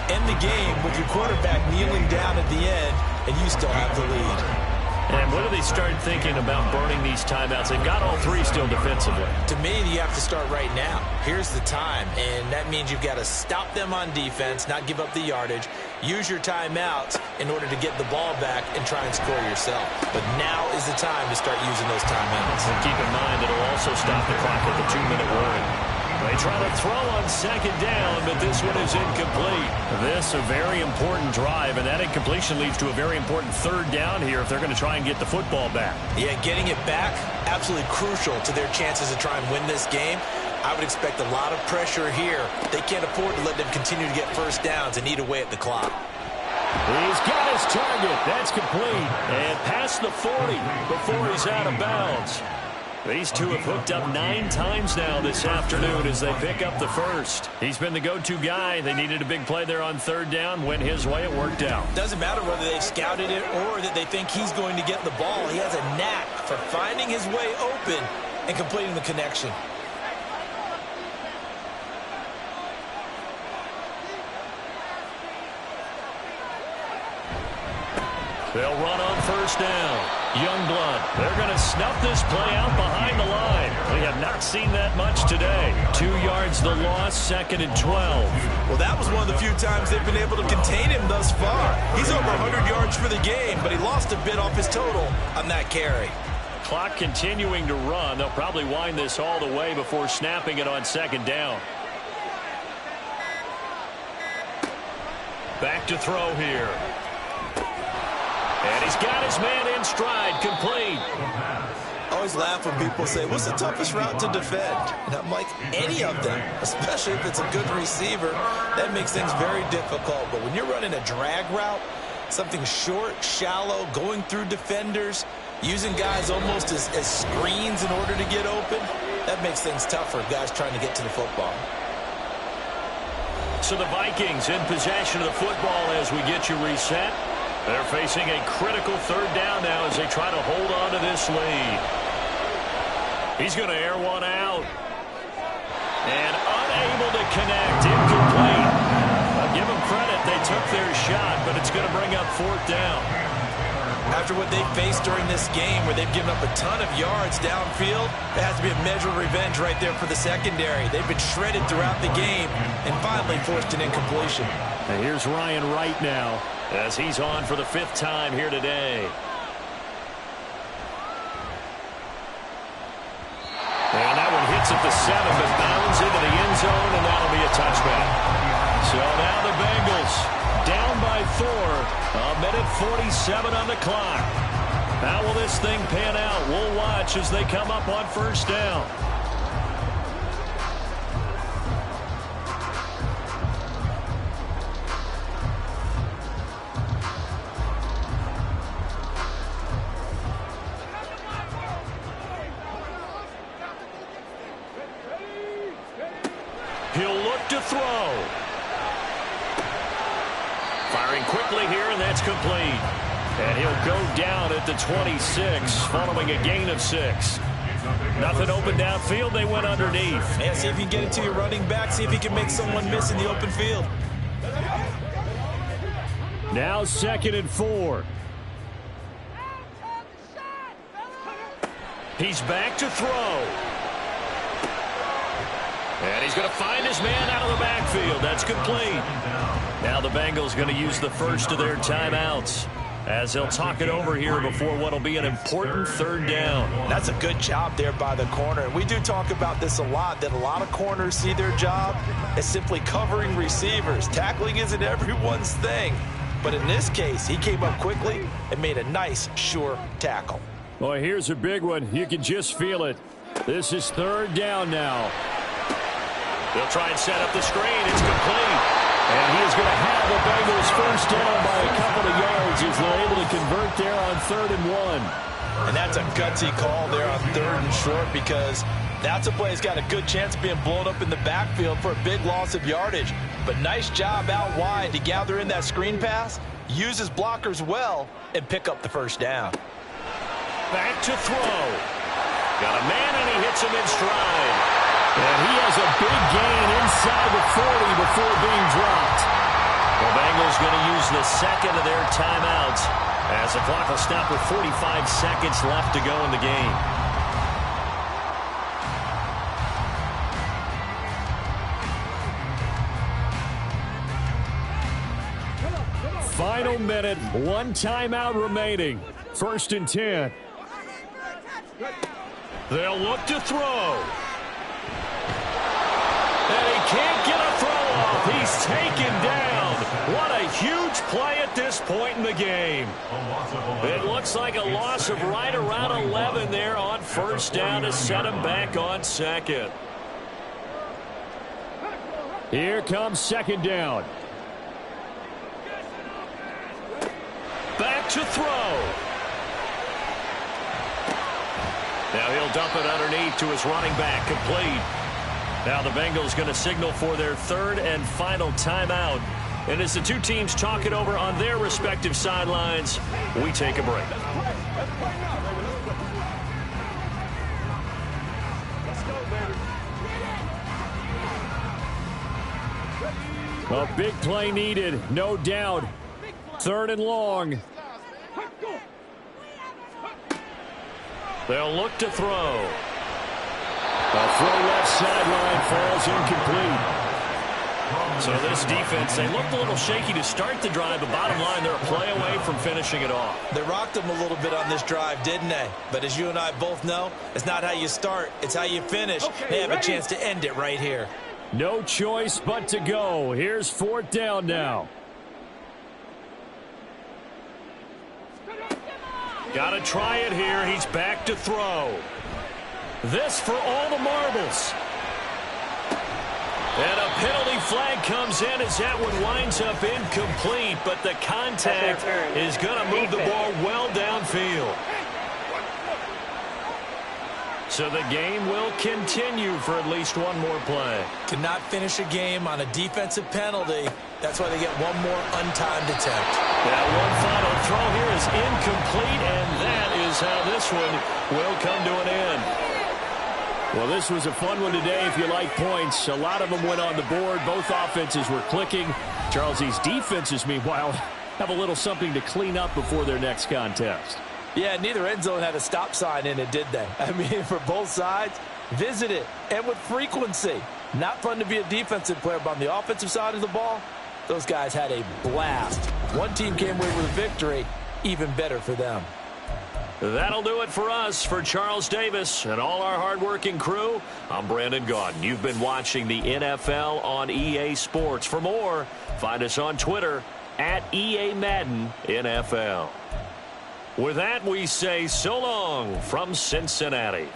end the game with your quarterback kneeling down at the end, and you still have the lead. And when do they start thinking about burning these timeouts? They've got all 3 still defensively. To me, you have to start right now. Here's the time, and that means you've got to stop them on defense, not give up the yardage, use your timeouts in order to get the ball back and try and score yourself. But now is the time to start using those timeouts. And keep in mind it'll also stop the clock at the 2-minute warning. They try to throw on 2nd down, but this one is incomplete. This a very important drive, and that incompletion leads to a very important 3rd down here if they're going to try and get the football back. Yeah, getting it back, absolutely crucial to their chances to try and win this game. I would expect a lot of pressure here. They can't afford to let them continue to get first downs and eat away at the clock. He's got his target. That's complete. And past the 40 before he's out of bounds. These two have hooked up 9 times now this afternoon as they pick up the first. He's been the go-to guy. They needed a big play there on 3rd down. Went his way. It worked out. Doesn't matter whether they've scouted it or that they think he's going to get the ball. He has a knack for finding his way open and completing the connection. They'll run on first down. Youngblood. They're going to snuff this play out behind the line. We have not seen that much today. 2 yards the loss, 2nd and 12. Well, that was one of the few times they've been able to contain him thus far. He's over 100 yards for the game, but he lost a bit off his total on that carry. Clock continuing to run. They'll probably wind this all the way before snapping it on 2nd down. Back to throw here. And he's got his man in stride, complete. I always laugh when people say, what's the toughest route to defend? And I'm like, any of them, especially if it's a good receiver. That makes things very difficult. But when you're running a drag route, something short, shallow, going through defenders, using guys almost as screens in order to get open, that makes things tougher, guys trying to get to the football. So the Vikings in possession of the football as we get you reset. They're facing a critical 3rd down now as they try to hold on to this lead. He's going to air one out. And unable to connect. Incomplete. I'll give them credit. They took their shot, but it's going to bring up fourth down. After what they faced during this game where they've given up a ton of yards downfield, it has to be a measure of revenge right there for the secondary. They've been shredded throughout the game and finally forced an incompletion. And here's Ryan Wright now, as he's on for the 5th time here today. And that one hits at the 7, but bounds into the end zone, and that'll be a touchback. So now the Bengals down by 4. A minute 47 on the clock. How will this thing pan out? We'll watch as they come up on first down. He'll look to throw. Firing quickly here, and that's complete. And he'll go down at the 26, following a gain of 6. Nothing open downfield. They went underneath. Yeah, see if you can get it to your running back. See if you can make someone miss in the open field. now 2nd and 4. He's back to throw. And he's going to find his man out of the backfield. That's complete. Now the Bengals going to use the first of their timeouts as they'll talk it over here before what will be an important 3rd down. That's a good job there by the corner. We do talk about this a lot, that a lot of corners see their job as simply covering receivers. Tackling isn't everyone's thing. But in this case, he came up quickly and made a nice, sure tackle. Boy, here's a big one. You can just feel it. This is 3rd down now. They'll try and set up the screen. It's complete. And he is going to have the Bengals first down by a couple of yards as they're able to convert there on 3rd and 1. And that's a gutsy call there on 3rd and short, because that's a play that's got a good chance of being blown up in the backfield for a big loss of yardage. But nice job out wide to gather in that screen pass, use his blockers well, and pick up the first down. Back to throw. Got a man, and he hits him in stride. And he has a big gain inside the 40 before being dropped. The Bengals going to use the 2nd of their timeouts as the clock will stop with 45 seconds left to go in the game. Final minute, 1 timeout remaining. 1st and 10. They'll look to throw. And he can't get a throw off. He's taken down. What a huge play at this point in the game. It looks like a loss of right around 11 there on 1st down to set him back on 2nd. Here comes 2nd down. Back to throw. Now he'll dump it underneath to his running back. Complete. Now the Bengals going to signal for their 3rd and final timeout. And as the two teams talk it over on their respective sidelines, we take a break. A big play needed, no doubt. 3rd and long. They'll look to throw. A throw left sideline falls incomplete. So this defense, they looked a little shaky to start the drive, but bottom line, they're a play away from finishing it off. They rocked them a little bit on this drive, didn't they? But as you and I both know, it's not how you start, it's how you finish. They have a chance to end it right here. No choice but to go. Here's 4th down now. Got to try it here. He's back to throw. This for all the marbles. And a penalty flag comes in as that one winds up incomplete, but the contact is going to move the ball well downfield. So the game will continue for at least one more play. Cannot finish a game on a defensive penalty. That's why they get one more untimed attempt. That one final throw here is incomplete, and that is how this one will come to an end. Well, this was a fun one today if you like points. A lot of them went on the board. Both offenses were clicking. Charles's defenses, meanwhile, have a little something to clean up before their next contest. Yeah, neither end zone had a stop sign in it, did they? I mean, for both sides, visit it, and with frequency. Not fun to be a defensive player, but on the offensive side of the ball, those guys had a blast. One team came away with a victory, even better for them. That'll do it for us. For Charles Davis and all our hardworking crew, I'm Brandon Gaudin. You've been watching the NFL on EA Sports. For more, find us on Twitter at EA Madden NFL. With that, we say so long from Cincinnati.